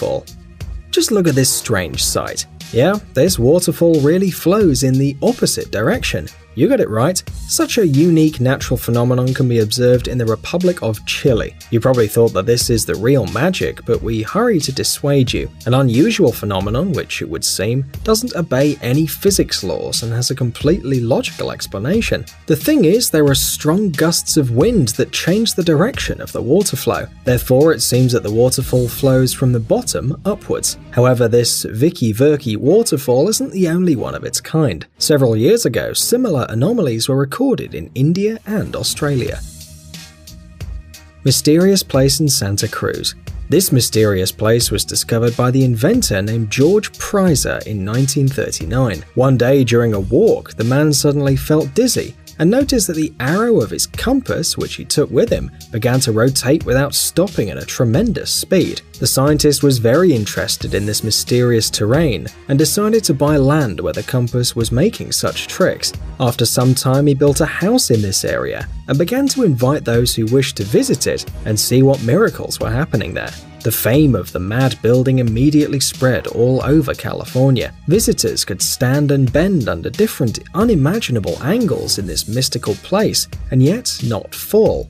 waterfall. Just look at this strange sight. Yeah, this waterfall really flows in the opposite direction. You got it right. Such a unique natural phenomenon can be observed in the Republic of Chile. You probably thought that this is the real magic, but we hurry to dissuade you. An unusual phenomenon, which it would seem, doesn't obey any physics laws and has a completely logical explanation. The thing is, there are strong gusts of wind that change the direction of the water flow. Therefore, it seems that the waterfall flows from the bottom upwards. However, this Vicky Verky waterfall isn't the only one of its kind. Several years ago, similar anomalies were recorded in India and Australia. Mysterious place in Santa Cruz. This mysterious place was discovered by the inventor named George Prizer in 1939. One day during a walk, the man suddenly felt dizzy and noticed that the arrow of his compass, which he took with him, began to rotate without stopping at a tremendous speed. The scientist was very interested in this mysterious terrain and decided to buy land where the compass was making such tricks. After some time, he built a house in this area and began to invite those who wished to visit it and see what miracles were happening there. The fame of the mad building immediately spread all over California. Visitors could stand and bend under different unimaginable angles in this mystical place and yet not fall.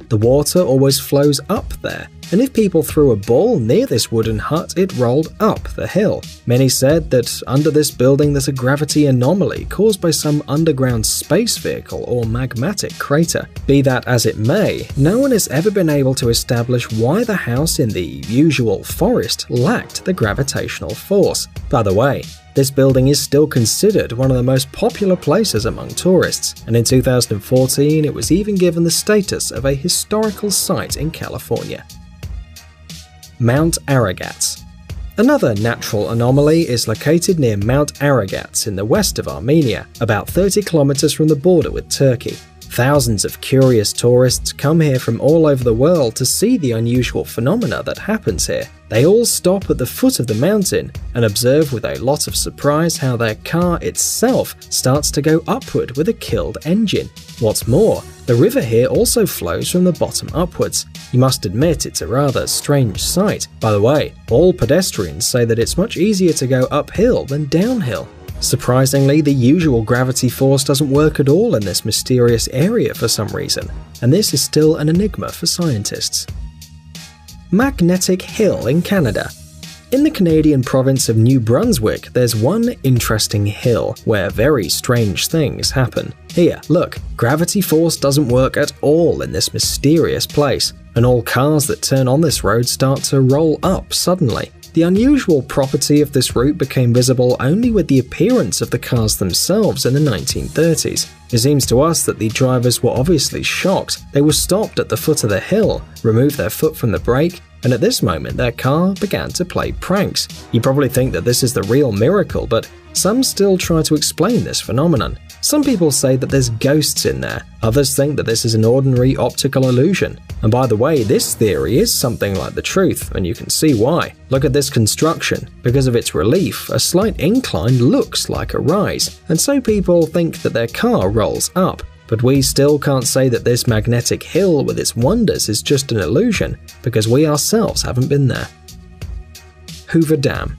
The water always flows up there, and if people threw a ball near this wooden hut, it rolled up the hill. Many said that under this building there's a gravity anomaly caused by some underground space vehicle or magmatic crater. Be that as it may, no one has ever been able to establish why the house in the usual forest lacked the gravitational force. By the way, this building is still considered one of the most popular places among tourists, and in 2014 it was even given the status of a historical site in California. Mount Aragats. Another natural anomaly is located near Mount Aragats in the west of Armenia, about 30 kilometers from the border with Turkey. Thousands of curious tourists come here from all over the world to see the unusual phenomena that happens here. They all stop at the foot of the mountain and observe with a lot of surprise how their car itself starts to go upward with a killed engine. What's more, the river here also flows from the bottom upwards. You must admit it's a rather strange sight. By the way, all pedestrians say that it's much easier to go uphill than downhill. Surprisingly, the usual gravity force doesn't work at all in this mysterious area for some reason, and this is still an enigma for scientists. Magnetic Hill in Canada. In the Canadian province of New Brunswick, there's one interesting hill where very strange things happen. Here, look, gravity force doesn't work at all in this mysterious place, and all cars that turn on this road start to roll up suddenly. The unusual property of this route became visible only with the appearance of the cars themselves in the 1930s. It seems to us that the drivers were obviously shocked. They were stopped at the foot of the hill, removed their foot from the brake, and at this moment their car began to play pranks. You probably think that this is the real miracle, but some still try to explain this phenomenon. Some people say that there's ghosts in there, others think that this is an ordinary optical illusion. And by the way, this theory is something like the truth, and you can see why. Look at this construction. Because of its relief, a slight incline looks like a rise, and so people think that their car rolls up. But we still can't say that this magnetic hill with its wonders is just an illusion, because we ourselves haven't been there. Hoover Dam.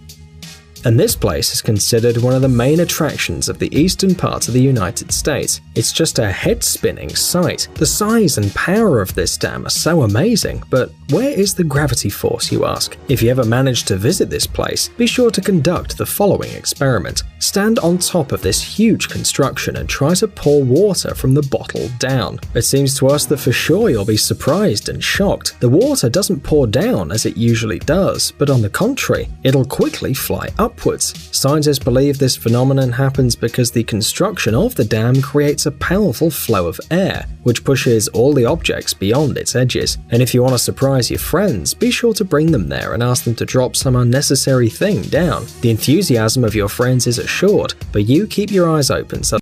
And this place is considered one of the main attractions of the eastern part of the United States. It's just a head-spinning sight. The size and power of this dam are so amazing, but where is the gravity force, you ask? If you ever manage to visit this place, be sure to conduct the following experiment. Stand on top of this huge construction and try to pour water from the bottle down. It seems to us that for sure you'll be surprised and shocked. The water doesn't pour down as it usually does, but on the contrary, it'll quickly fly upwards. Scientists believe this phenomenon happens because the construction of the dam creates a powerful flow of air, which pushes all the objects beyond its edges. And if you want to surprise your friends, be sure to bring them there and ask them to drop some unnecessary thing down. The enthusiasm of your friends is assured, but you keep your eyes open so